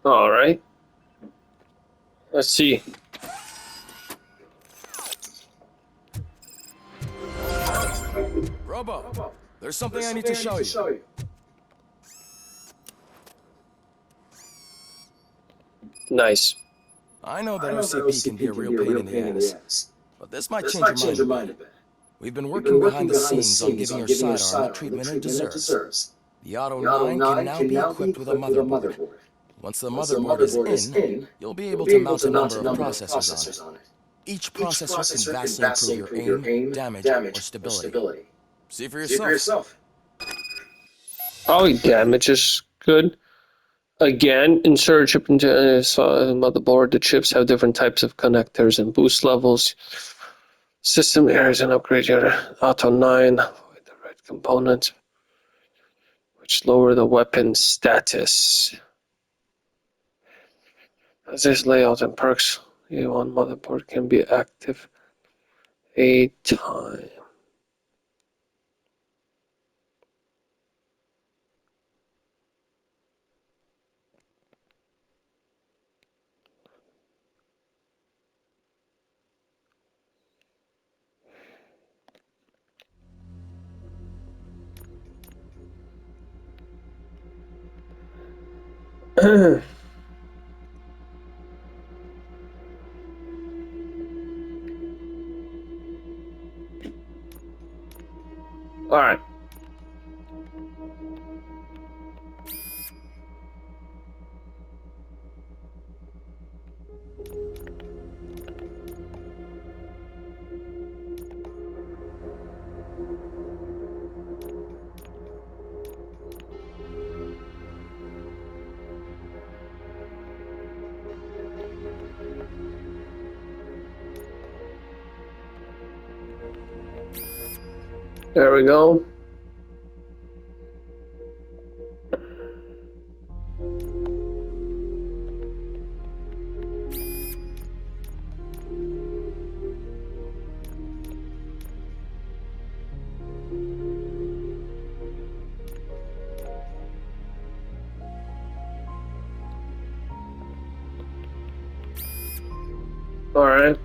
All right. Let's see. Robo, there's something I need to show you. Nice. I know that OCP can be a real pain in the ass, but this might change your mind a bit. We've been working behind the scenes on giving your sidearm the treatment it deserves. The Auto 9 can now be equipped with a motherboard. Once the motherboard is in, you'll be able to mount a number of processors on it. Each processor can vastly improve your aim, damage, or stability. See for yourself. Oh, damage is good. Again, insert a chip into a motherboard. The chips have different types of connectors and boost levels. System errors and upgrade your Auto 9 with the right components, which lower the weapon status. As this layout and perks, A1 motherboard can be active a time. All right. There we go. All right.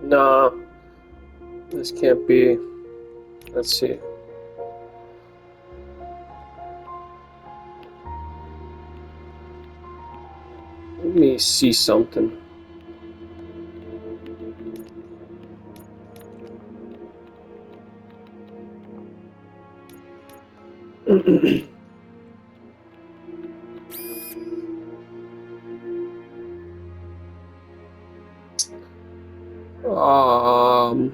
No, this can't be. Let's see. Let me see something. um.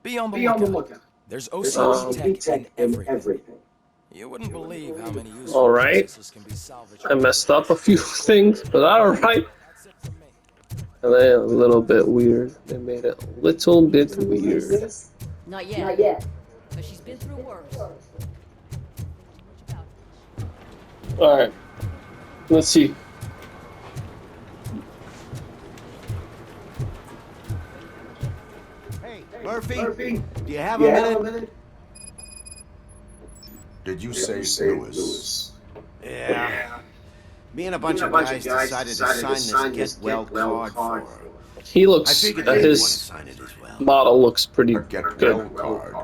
Be on the lookout. There's OCP tech in everything. You wouldn't believe how many useful processors can be salvaged. I messed up a few things, but alright. And then a little bit weird. They made it a little bit weird. Not yet. But she's been through worse. All right. Let's see. Hey, Murphy, do you have a minute? Did you say Lewis? Yeah. Me and a bunch of guys decided to sign this get well card for her. He I looks. figured you'd want to His sign it as well. model looks pretty A get good. well card.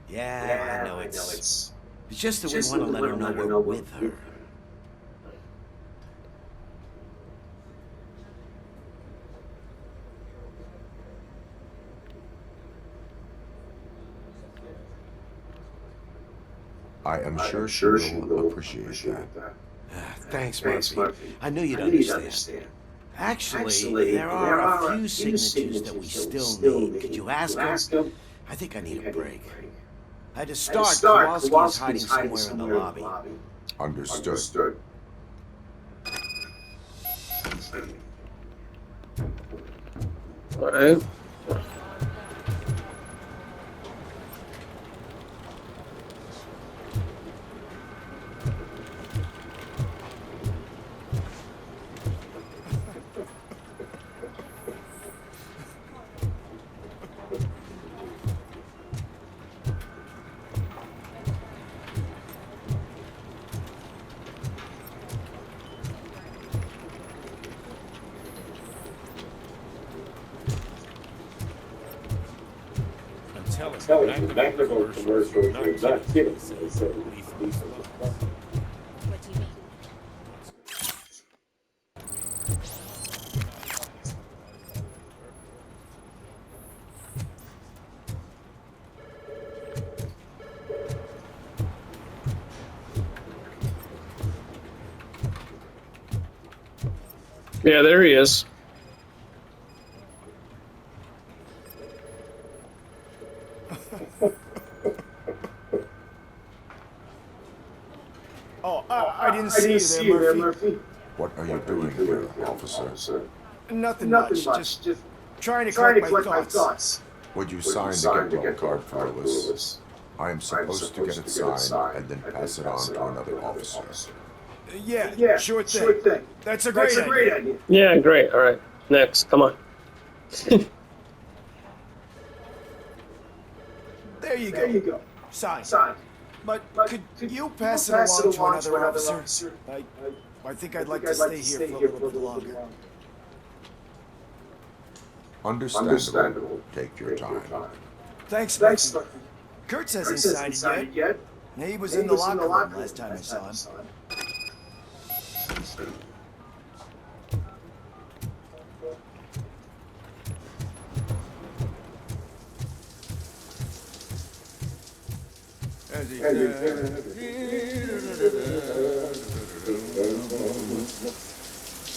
Yeah, I know it's just that we want to let her know we're with her. I am sure she will appreciate that. Thanks, Murphy. I knew you'd understand. Actually, there are a few signatures that we still need. Could you ask him? I think I need a break. To start, Kowalski's hiding somewhere in the lobby. Understood. All right. Telling the McDonald's commercial, not kidding. What do you mean? Yeah, there he is. Oh, I didn't see you there, Murphy. What are you doing here, officer? Nothing much. Just trying to collect my thoughts. Would you sign the get well card for Lewis? I am supposed to get it signed and then pass it on to another officer. Yeah, sure thing. That's a great idea. Yeah, great. All right. Next, come on. There you go. Sign. But could you pass it along to another officer? I think I'd like to stay here for a little bit longer. Understandable. Take your time. Thanks, Murphy. Kurtz hasn't signed it yet. He was in the locker room last time I saw him.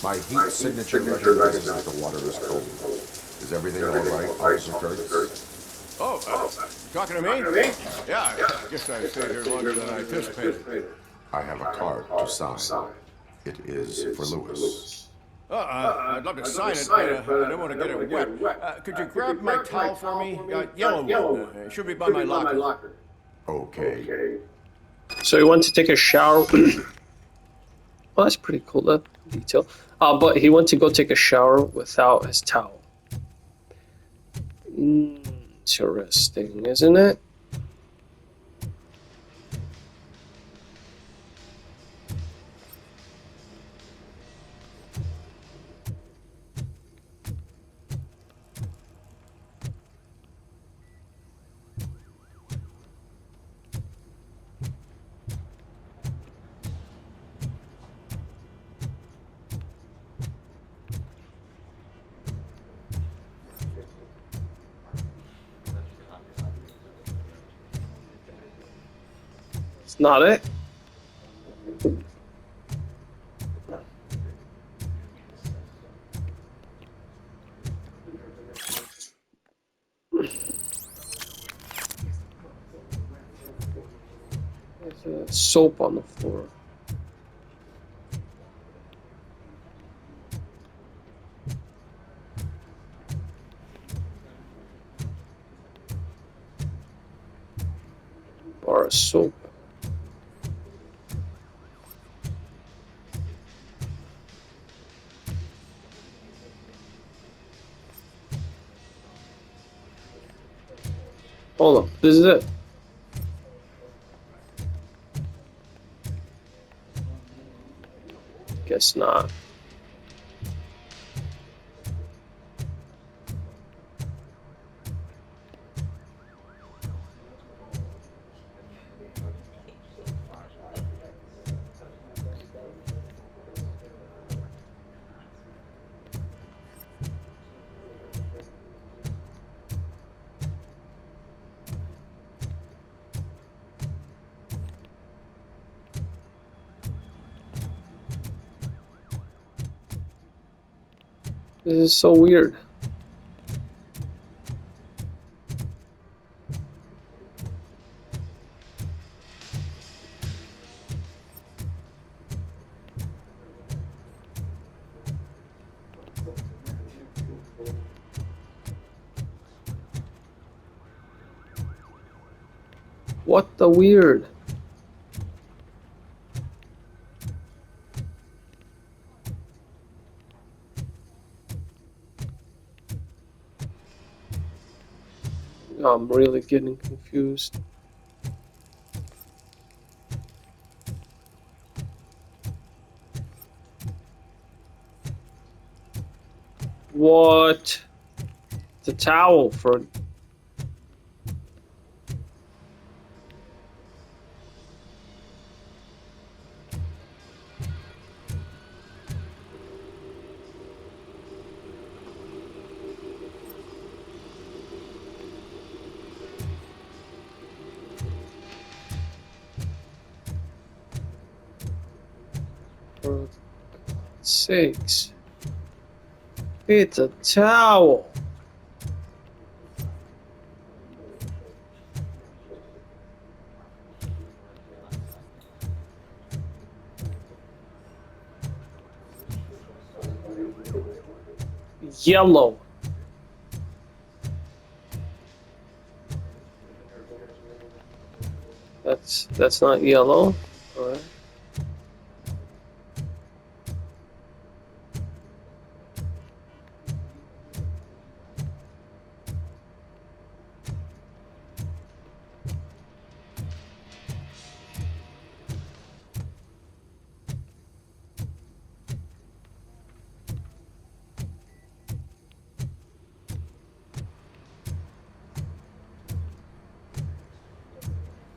My heat signature recognizes that the water is cold. Is everything all right, Officer Kurtz? Oh, talking to me? Yeah, I guess I stayed here longer than I anticipated. I have a card to sign. It is for Lewis. I'd love to sign it, but I don't want to get it wet. Could you grab my towel for me? Yellow one. It should be by my locker. Okay. So he went to take a shower. Well, that's pretty cool, that detail. But he went to go take a shower without his towel. Interesting, isn't it? It's not it. There's soap on the floor. Bar of soap. Hold up, this is it. Guess not. This is so weird. What the weird? I'm really getting confused. What? The towel for... For God's sakes. It's a towel. Yellow. That's not yellow. All right.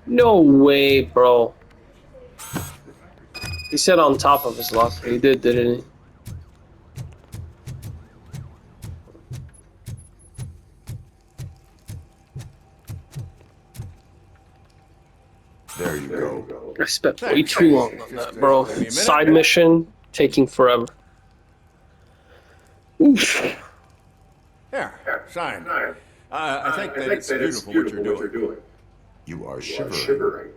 No way, bro. He said on top of his locker. He did, didn't he? There you go. I spent way too long on that, bro. Give me a minute. Side mission taking forever. Oof. Here, sign. I think that it's beautiful what you're doing. You are shivering.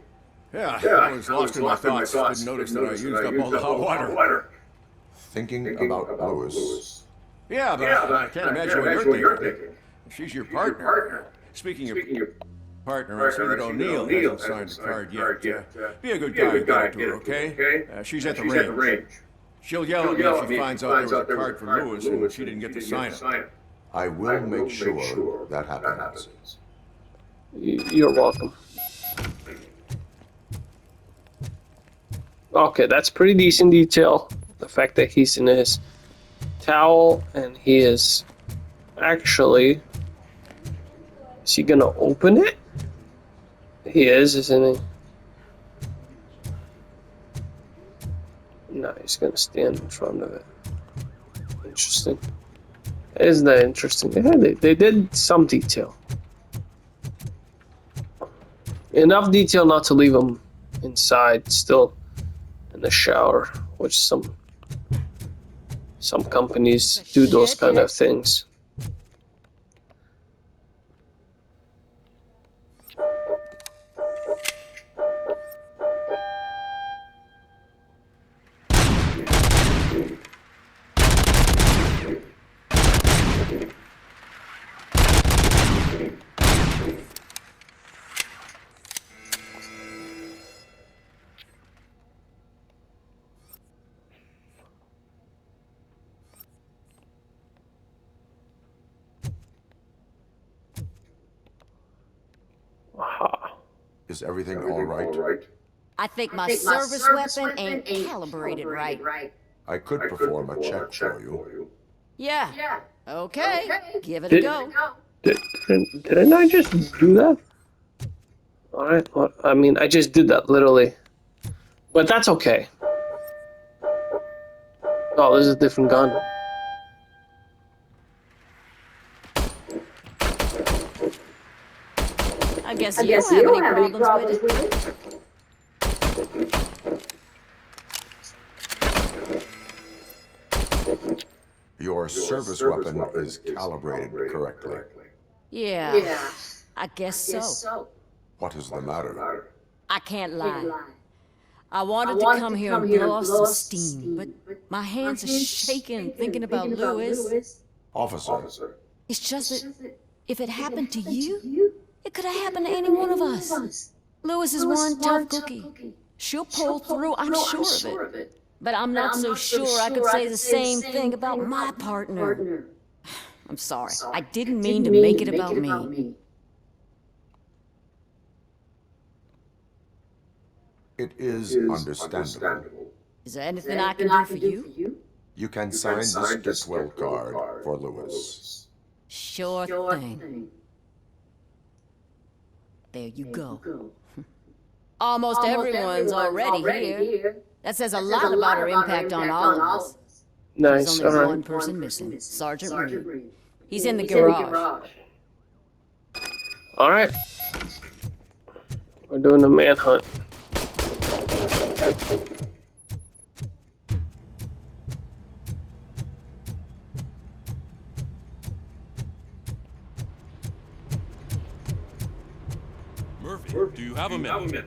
Yeah, I was lost in my thoughts. Didn't notice that I used up all the hot water. Thinking about Lewis. Yeah, but I can't imagine what you're thinking. She's your partner. Speaking of partner, I see that O'Neill hasn't signed the card yet. Be a good guy and get it to her, okay? She's at the range. She'll yell at me if she finds out there was a card for Lewis and she didn't get to sign it. I will make sure that happens. You're welcome. Okay, that's pretty decent detail. The fact that he's in his towel and he is actually... Is he gonna open it? He is, isn't he? No, he's gonna stand in front of it. Interesting. Isn't that interesting? Yeah, they did some detail. Enough detail not to leave him inside, still in the shower, which some companies do those kind of things. Is everything all right? I think my service weapon ain't calibrated right. I could perform a check for you. Yeah. Okay. Give it a go. Didn't I just do that? Alright, well, I mean, I just did that, literally. But that's okay. Oh, this is a different gun. I guess you don't have any problems with it. Your service weapon is calibrated correctly. Yeah. I guess so. What is the matter? I can't lie. I wanted to come here and blow off some steam, but my hands are shaking thinking about Lewis. Officer, It's just that if it happened to you, it could have happened to any one of us. Lewis is one tough cookie. She'll pull through, I'm sure of it. But I'm not so sure I could say the same thing about my partner. I'm sorry. I didn't mean to make it about me. it is understandable. Is there anything I can do for you? You can sign this get well card for Lewis. Sure thing. There you go. Almost everyone's already here. That says a lot about her impact on all of us. Nice, There's only alright. one person missing, Sergeant Reed. He's in the garage. Alright. We're doing a manhunt. Murphy, do you have a minute?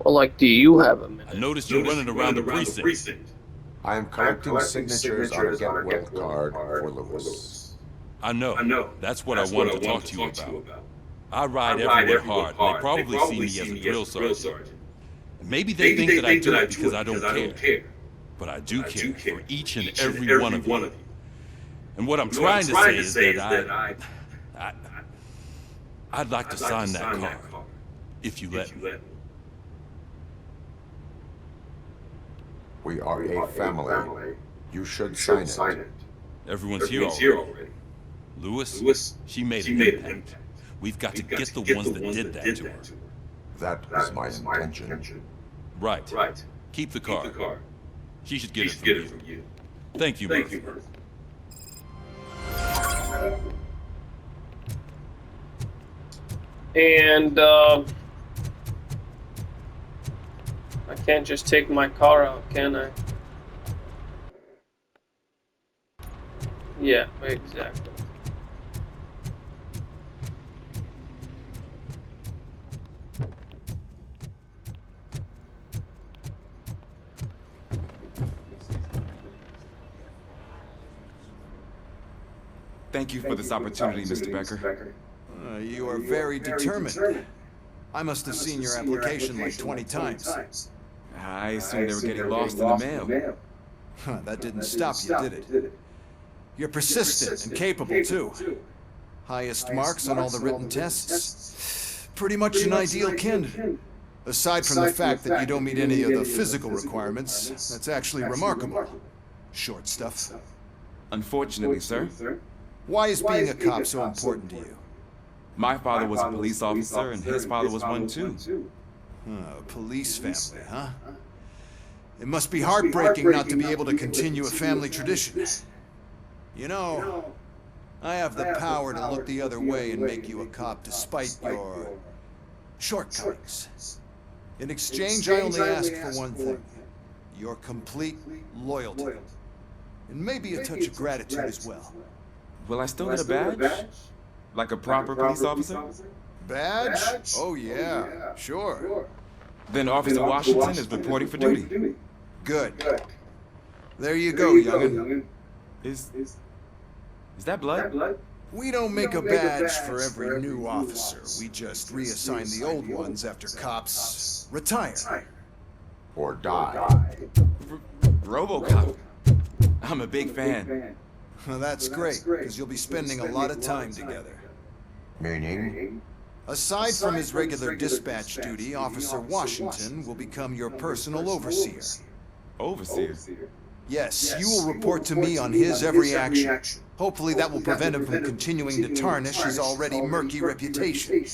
Well, like, do you have a minute? I noticed you running around the precinct. I am collecting signatures on a get well card for Lewis. I know. That's what I wanted to talk to you about. I ride everywhere hard, and they probably see me as a drill sergeant. And maybe they think that I do it because I don't care. But I do care for each and every one of you. And what I'm trying to say is that I'd like to sign that card, if you let me. We are a family. You should sign it. Everyone's here already. Lewis, she made an impact. We've got to get the ones that did that to her. That is my intention. Right. Keep the card. She should get it from you. Thank you, Murphy. And, I can't just take my car out, can I? Yeah, exactly. Thank you for this opportunity, Mr. Becker. You are very determined. I must have seen your application like 20 times. I assumed they were getting lost in the mail. That didn't stop you, did it? You're persistent and capable, too. Highest marks on all the written tests. Pretty much an ideal candidate. Aside from the fact that you don't meet any of the physical requirements, that's actually remarkable. Short stuff. Unfortunately, sir, Why is being a cop so important to you? my father was a police officer and his father was one too. A police family, huh? It must be heartbreaking not to be able to continue a family tradition. You know, I have the power to look the other way and make you a cop despite your shortcomings. In exchange, I only ask for one thing. Your complete loyalty. And maybe a touch of gratitude as well. Will I still get a badge? Like a proper police officer? Badge? Oh yeah, sure. Then Officer Washington is reporting for duty. Good. There you go, youngin'. Is that blood? We don't make a badge for every new officer. We just reassign the old ones after cops retire. Or die. Robocop. I'm a big fan. Well, that's great, because you'll be spending a lot of time together. Meaning? Aside from his regular dispatch duty, Officer Washington will become your personal overseer. Overseer? Yes, you will report to me on his every action. Hopefully that will prevent him from continuing to tarnish his already murky reputation.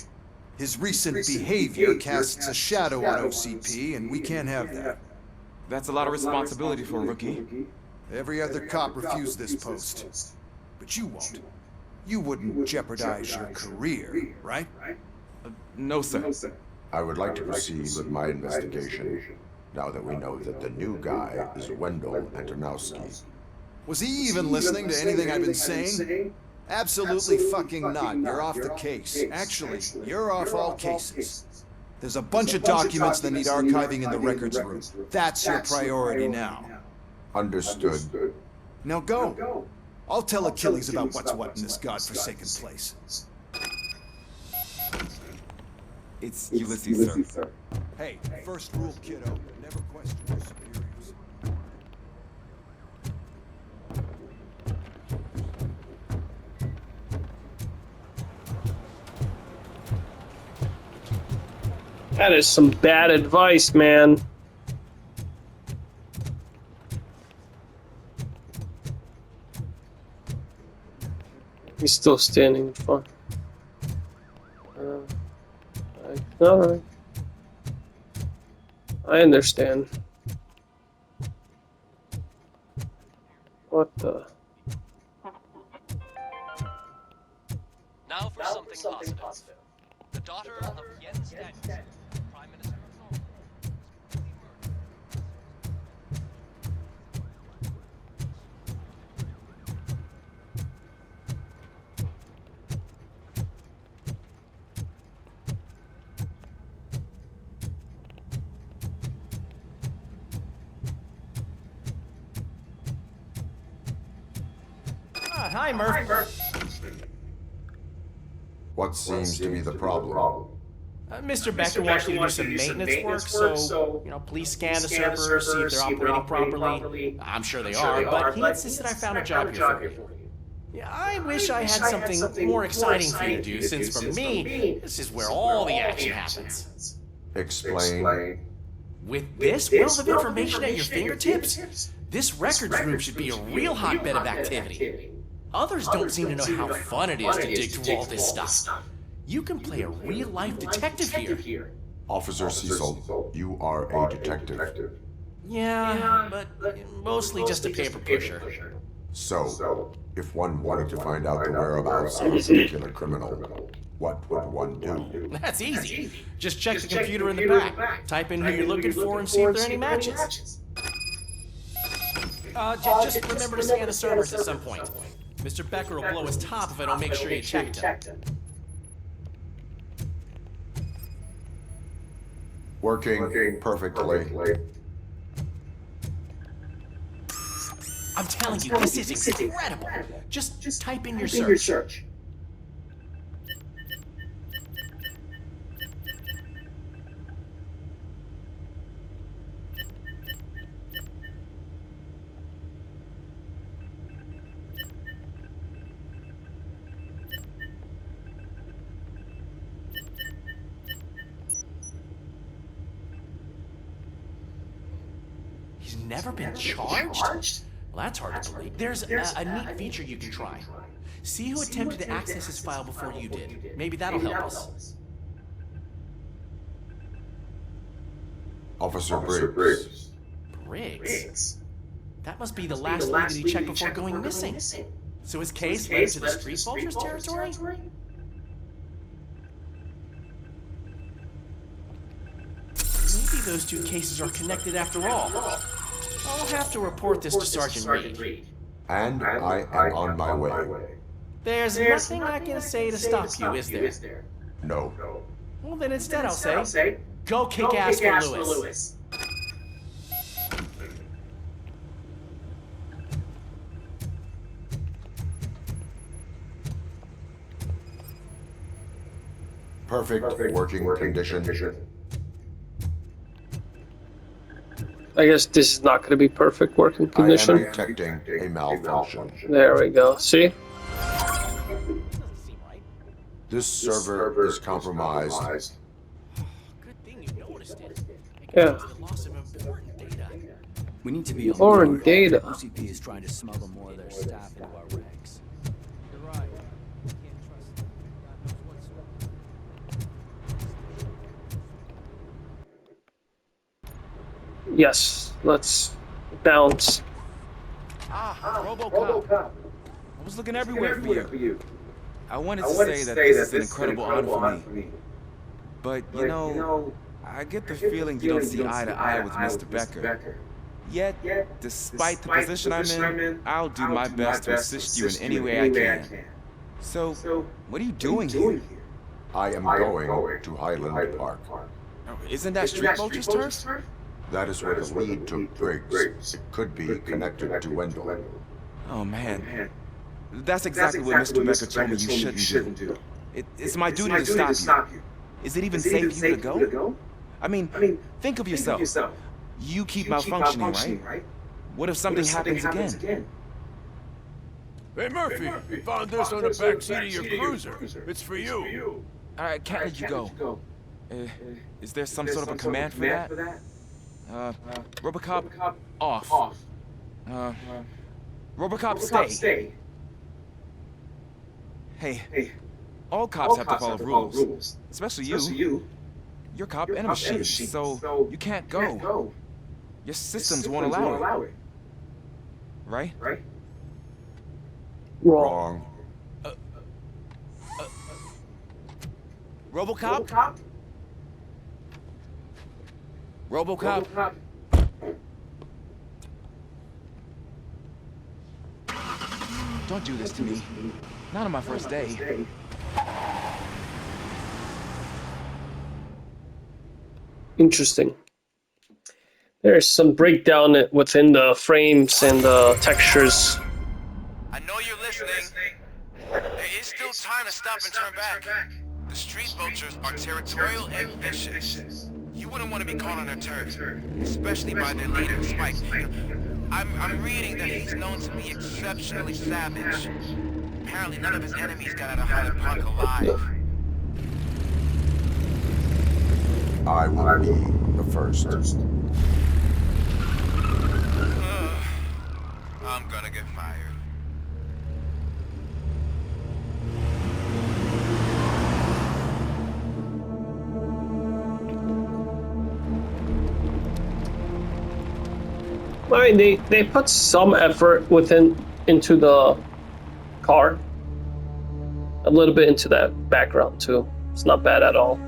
His recent behavior casts a shadow on OCP, and we can't have that. That's a lot of responsibility for a rookie. Every other cop refused this post. But you won't. You wouldn't jeopardize your career, right? No, sir. I would like to proceed with my investigation, now that we know that the new guy is Wendell Antonowski. Was he even listening to anything I've been saying? Absolutely fucking not. You're off the case. Actually, you're off all cases. There's a bunch of documents that need archiving in the records room. That's your priority now. Understood. Now go. I'll tell Achilles about what's what in this godforsaken place. It's Ulysses, sir. Hey, first rule, kiddo. Never question your superiors. That is some bad advice, man. He's still standing. Fine. Alright. I understand. What the? Now for something positive. The daughter of Jens Danielson, Prime Minister of Norway. Hi, Murph. What seems to be the problem? Mr. Becker wants you to do some maintenance work, so, please scan the servers, see if they're operating properly. I'm sure they are, but he insisted I found a job here for you. Yeah, I wish I had something more exciting for you to do, since for me, this is where all the action happens. Explain. With this wealth of information at your fingertips, this records room should be a real hotbed of activity. Others don't seem to know how fun it is to dig through all this stuff. You can play a real-life detective here. Officer Cecil, you are a detective. Yeah, but mostly just a paper pusher. So, if one wanted to find out the whereabouts of a particular criminal, what would one do? That's easy. Just check the computer in the back. Type in who you're looking for and see if there are any matches. Just remember to scan the servers at some point. Mr. Becker will blow his top if I don't make sure you checked him. Working perfectly. I'm telling you, this is incredible. Just type in your search. He's never been charged? Well, that's hard to believe. There's a neat feature you can try. See who attempted to access his file before you did. Maybe that'll help us. Officer Briggs. Briggs? That must be the last lead that he checked before going missing. So his case led to the Street Vultures territory? Maybe those two cases are connected after all. I'll have to report this to Sergeant Reed. And I am on my way. There's nothing I can say to stop you, is there? No. Well, then instead I'll say, go kick ass for Lewis. Perfect working condition. I guess this is not going to be perfect working condition. I am detecting a malfunction. There we go. See? Doesn't seem right. This server is compromised. Good thing you noticed it. It Yeah. contains the loss of important data. We need to be on Foreign guard. data. OCP is trying to smuggle more of their staff into our ranks. You're right. We can't trust them. God knows what's Yes, let's bounce. Robocop. I was looking everywhere for you. I wanted to say that this is an incredible honor for me. But, you know, I get the feeling you don't see eye to eye with Mr. Becker. Yet, despite the position I'm in, I'll do my best to assist you in any way I can. So, what are you doing here? I am going to Highland Park. Isn't that Street Vulture's turf? That is where the lead took Briggs. It could be connected to Wendell. Oh, man. That's exactly what Mr. Becker told me you shouldn't do. It's my duty to stop you. Is it even safe for you to go? I mean, think of yourself. You keep malfunctioning, right? What if something happens again? Hey, Murphy, found this on the back seat of your cruiser. It's for you. I can't let you go. Is there some sort of a command for that? Robocop, off. Robocop, stay. Hey, all cops have to follow rules. Especially you. You're a cop and a machine, so you can't go. Your systems won't allow it. Right? Wrong. Robocop? Robocop? Don't do this to me. Not on my first day. Interesting. There's some breakdown within the frames and the textures. I know you're listening. There is still time to stop and turn back. The street vultures are territorial and vicious. You wouldn't want to be caught on their turf, especially by their leader, Spike. I'm reading that he's known to be exceptionally savage. Apparently none of his enemies got out of Highland Park alive. I will be the first. I'm gonna get fired. I mean, they put some effort into the car. A little bit into that background too. It's not bad at all.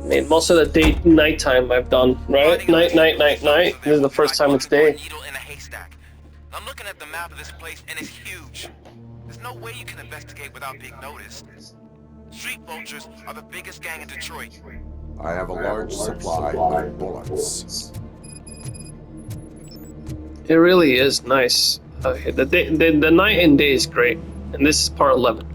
I mean, most of the nighttime I've done, right? Night. This is the first time it's day. I'm looking at the map of this place and it's huge. There's no way you can investigate without being noticed. Street vultures are the biggest gang in Detroit. I have a large supply of bullets. It really is nice. The night and day is great, and this is part 11.